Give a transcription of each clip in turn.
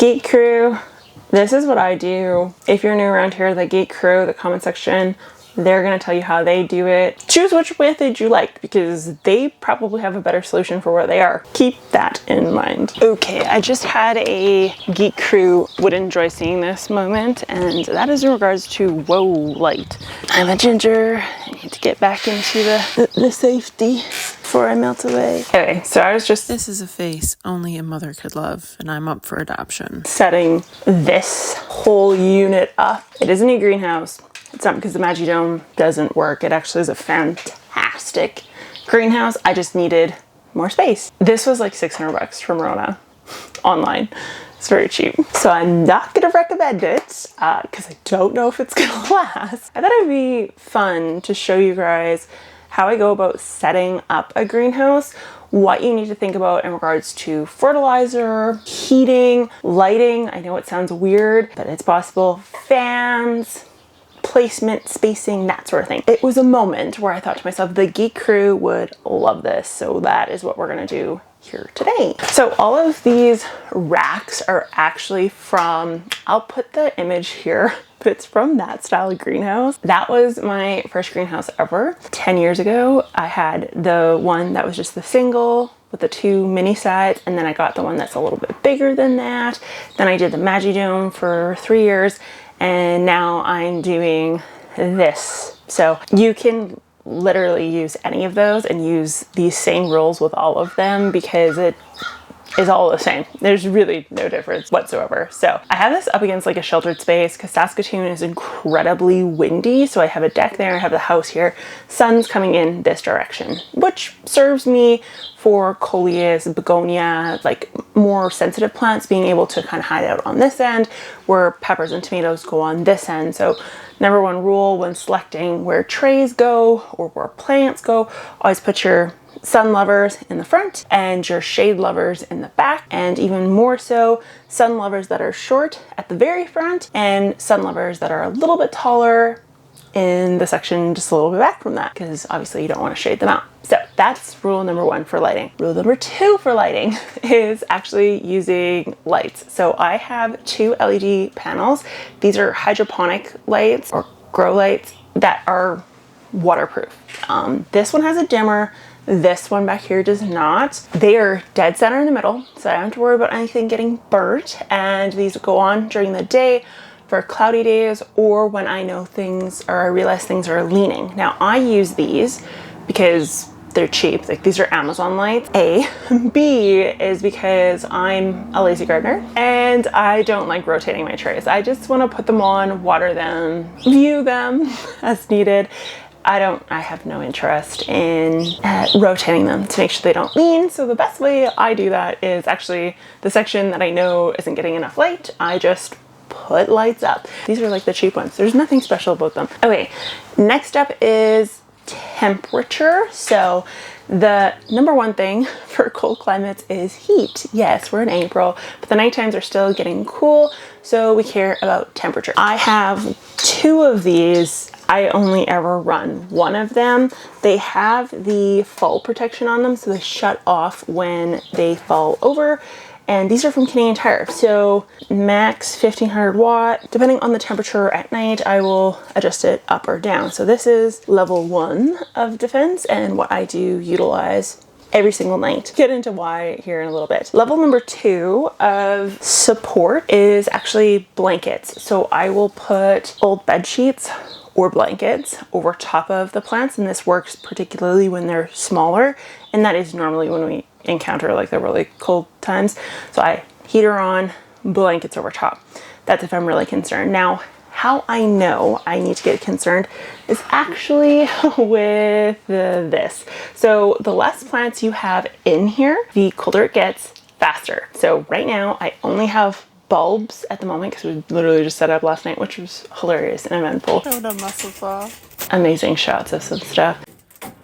Gate crew, this is what I do. If you're new around here, the gate crew, the comment section, they're gonna tell you how they do it. Choose which method you like because they probably have a better solution for where they are. Keep that in mind. Okay, I just had a geek crew would enjoy seeing this moment, and that is in regards to whoa light. I'm a ginger. I need to get back into the safety before I melt away. Okay, so I was just This is a face only a mother could love, and I'm up for adoption. setting this whole unit up. It is a new greenhouse. It's not because the Magidome doesn't work. It actually is a fantastic greenhouse. I just needed more space. This was like 600 bucks from Rona online. It's very cheap. So I'm not gonna recommend it because I don't know if it's gonna last. I thought it'd be fun to show you guys how I go about setting up a greenhouse, what you need to think about in regards to fertilizer, heating, lighting. I know it sounds weird, but it's possible. Fans, placement, spacing, that sort of thing. It was a moment where I thought to myself, the geek crew would love this. So that is what we're gonna do here today. So all of these racks are actually from, I'll put the image here, but it's from that style greenhouse. That was my first greenhouse ever. 10 years ago, I had the one that was just the single with the 2 mini sides, and then I got the one that's a little bit bigger than that. Then I did the Magidome for 3 years, and now I'm doing this. So you can literally use any of those and use these same rules with all of them because it is all the same. There's really no difference whatsoever. So I have this up against like a sheltered space because Saskatoon is incredibly windy. So I have a deck there, I have the house here, sun's coming in this direction, which serves me for coleus, begonia, like more sensitive plants being able to kind of hide out on this end where peppers and tomatoes go on this end. So number one rule when selecting where trays go or where plants go, always put your sun lovers in the front and your shade lovers in the back, and even more so sun lovers that are short at the very front and sun lovers that are a little bit taller in the section just a little bit back from that, because obviously you don't want to shade them out. So that's rule number 1 for lighting. Rule number 2 for lighting is actually using lights. So I have 2 LED panels. These are hydroponic lights or grow lights that are waterproof. This one has a dimmer. This one back here does not. They are dead center in the middle, so I don't have to worry about anything getting burnt. And these go on during the day for cloudy days or when I know things or I realize things are leaning. Now I use these because they're cheap. Like these are Amazon lights. A. B is because I'm a lazy gardener and I don't like rotating my trays. I just want to put them on, water them, view them as needed. I have no interest in rotating them to make sure they don't lean. So the best way I do that is actually the section that I know isn't getting enough light, I just put lights up. These are like the cheap ones. There's nothing special about them. Okay, next up is temperature. So the number one thing for cold climates is heat. Yes, we're in April, but the night times are still getting cool, so we care about temperature. I have 2 of these. I only ever run one of them. They have the fall protection on them, so they shut off when they fall over. And these are from Canadian Tire. So max 1500 watt. Depending on the temperature at night, I will adjust it up or down. So this is level 1 of defense and what I do utilize every single night. Get into why here in a little bit. Level number 2 of support is actually blankets. So I will put old bed sheets or blankets over top of the plants, and this works particularly when they're smaller, and that is normally when we encounter like the really cold times. So I heater on, blankets over top. That's if I'm really concerned. Now, how I know I need to get concerned is actually with this. So the less plants you have in here, the colder it gets faster. So right now I only have bulbs at the moment because we literally just set up last night, which was hilarious and eventful. Show the muscles off. Amazing shots of some stuff.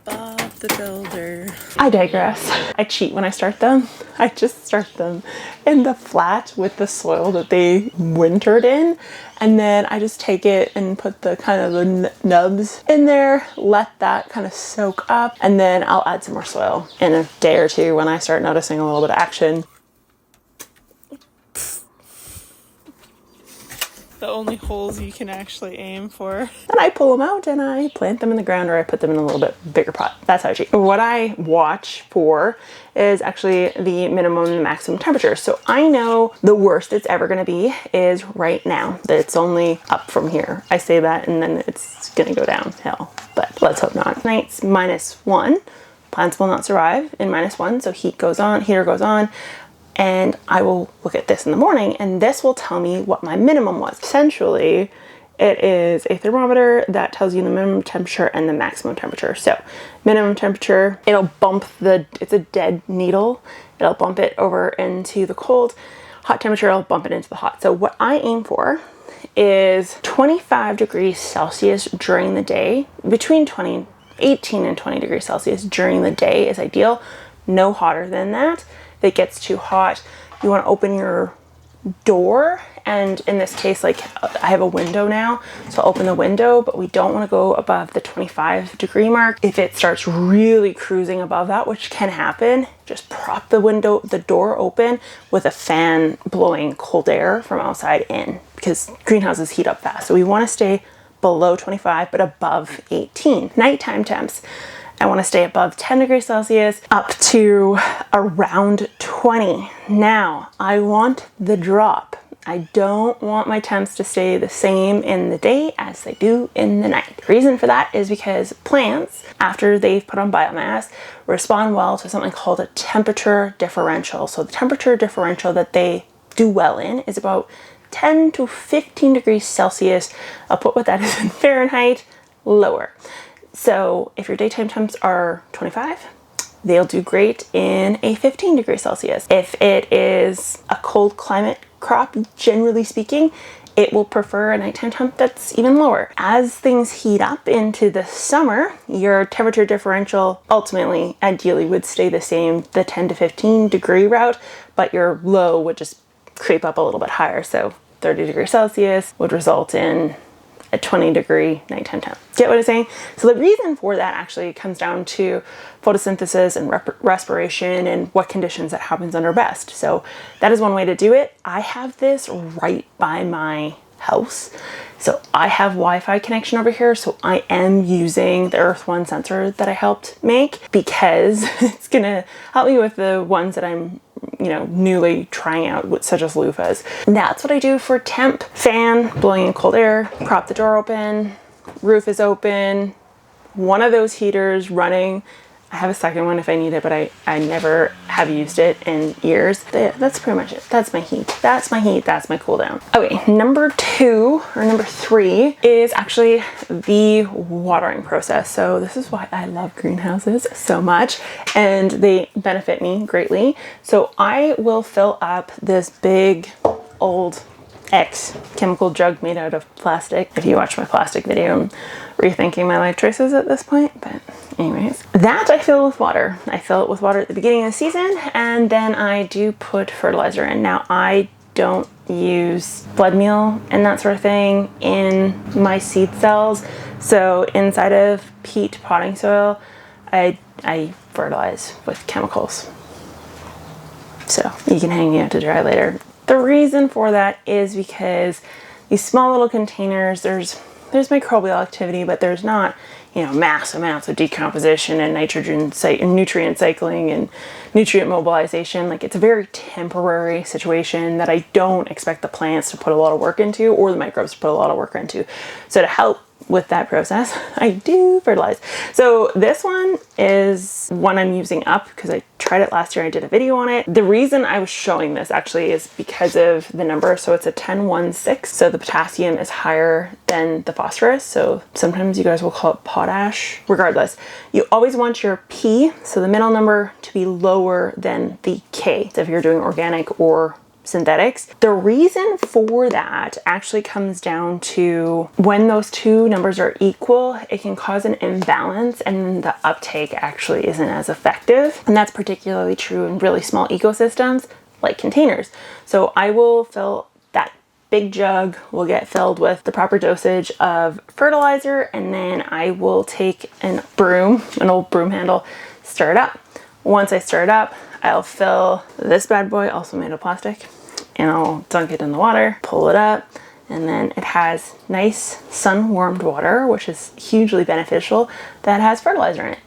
Bob the Builder. I digress. I cheat when I start them. I just start them in the flat with the soil that they wintered in, and then I just take it and put the kind of the nubs in there, let that kind of soak up, and then I'll add some more soil in a day or two when I start noticing a little bit of action. the only holes you can actually aim for. And I pull them out and I plant them in the ground, or I put them in a little bit bigger pot. That's how I cheat. What I watch for is actually the minimum and maximum temperature. So I know the worst it's ever going to be is right now. It's only up from here. I say that and then it's going to go downhill, but let's hope not. Tonight's -1. Plants will not survive in -1, so heater goes on, and I will look at this in the morning, and this will tell me what my minimum was. Essentially, it is a thermometer that tells you the minimum temperature and the maximum temperature. So minimum temperature, it'll bump it's a dead needle. It'll bump it over into the cold. Hot temperature, it'll bump it into the hot. So what I aim for is 25 degrees Celsius during the day. Between 18 and 20 degrees Celsius during the day is ideal. No hotter than that. If it gets too hot, you want to open your door, and in this case, like, I have a window now, so I'll open the window, but we don't want to go above the 25-degree mark. If it starts really cruising above that, which can happen, just prop the door open with a fan blowing cold air from outside in, because greenhouses heat up fast. So we want to stay below 25 but above 18. Nighttime temps, I want to stay above 10 degrees Celsius up to around 20. Now, I want the drop. I don't want my temps to stay the same in the day as they do in the night. The reason for that is because plants, after they've put on biomass, respond well to something called a temperature differential. So the temperature differential that they do well in is about 10 to 15 degrees Celsius. I'll put what that is in Fahrenheit, lower. So if your daytime temps are 25, they'll do great in a 15 degrees Celsius. If it is a cold climate crop, generally speaking, it will prefer a nighttime temp that's even lower. As things heat up into the summer, your temperature differential ultimately, ideally, would stay the same, the 10 to 15 degree route, but your low would just creep up a little bit higher. So 30 degrees Celsius would result in a 20-degree nighttime temp. Get what I'm saying? So the reason for that actually comes down to photosynthesis and respiration and what conditions that happens under best. So that is one way to do it. I have this right by my house. So I have Wi-Fi connection over here. So I am using the Earth One sensor that I helped make, because it's gonna help me with the ones that I'm newly trying out, such as loofahs. And that's what I do for temp. Fan, blowing in cold air, prop the door open, roof is open, one of those heaters running. I have a second one if I need it, but I never have used it in years. That's pretty much it. That's my heat. That's my heat. That's my cool down. Okay, number 3 is actually the watering process. So this is why I love greenhouses so much, and they benefit me greatly. So I will fill up this big old chemical jug made out of plastic. If you watch my plastic video, I'm rethinking my life choices at this point, but anyways. That I fill with water. I fill it with water at the beginning of the season, and then I do put fertilizer in. Now, I don't use blood meal and that sort of thing in my seed cells. So inside of peat potting soil, I fertilize with chemicals. So you can hang me out to dry later. The reason for that is because these small little containers, there's microbial activity, but there's not, mass amounts of decomposition and nutrient cycling and nutrient mobilization. Like, it's a very temporary situation that I don't expect the plants to put a lot of work into, or the microbes to put a lot of work into. So to help with that process, I do fertilize. So this one is one I'm using up because I tried it last year. I did a video on it. The reason I was showing this actually is because of the number. So it's a 10-1-6. So the potassium is higher than the phosphorus. So sometimes you guys will call it potash. Regardless, you always want your P, so the middle number, to be lower than the K. So if you're doing organic or synthetics. The reason for that actually comes down to when those two numbers are equal, it can cause an imbalance and the uptake actually isn't as effective. And that's particularly true in really small ecosystems like containers. So I will fill that big jug, will get filled with the proper dosage of fertilizer, and then I will take an old broom handle, stir it up. Once I stir it up, I'll fill this bad boy, also made of plastic, and I'll dunk it in the water, pull it up, And then it has nice sun-warmed water, which is hugely beneficial, that has fertilizer in it.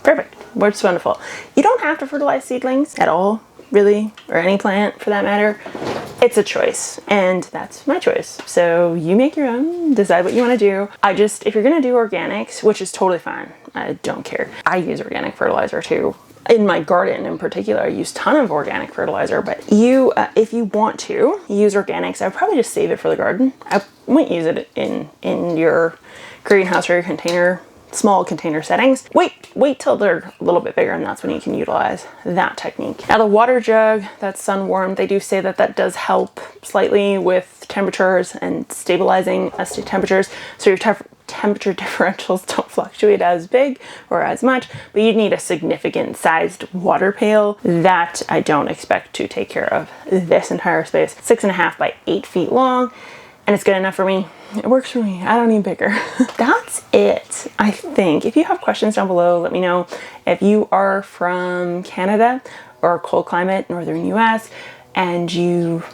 Perfect. Works wonderful. You don't have to fertilize seedlings at all, really, or any plant for that matter. It's a choice, and that's my choice. So you make your own, decide what you want to do. If you're going to do organics, which is totally fine, I don't care. I use organic fertilizer too. In my garden in particular, I use a ton of organic fertilizer, but if you want to use organics, I would probably just save it for the garden. I wouldn't use it in your greenhouse or your container, small container settings. Wait till they're a little bit bigger, and that's when you can utilize that technique. Now the water jug that's sun warmed, they do say that does help slightly with temperatures and stabilizing as to temperatures, so your temperature differentials don't fluctuate as big or as much, but you'd need a significant sized water pail. That I don't expect to take care of this entire space. 6.5 by 8 feet long, and it's good enough for me. It works for me. I don't need bigger. That's it, I think. If you have questions down below, let me know. If you are from Canada or cold climate, northern US, and you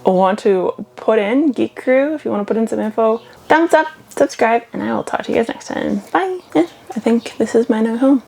want to put in Geek Crew, if you want to put in some info, thumbs up, subscribe, and I will talk to you guys next time. Bye. Yeah, I think this is my new home.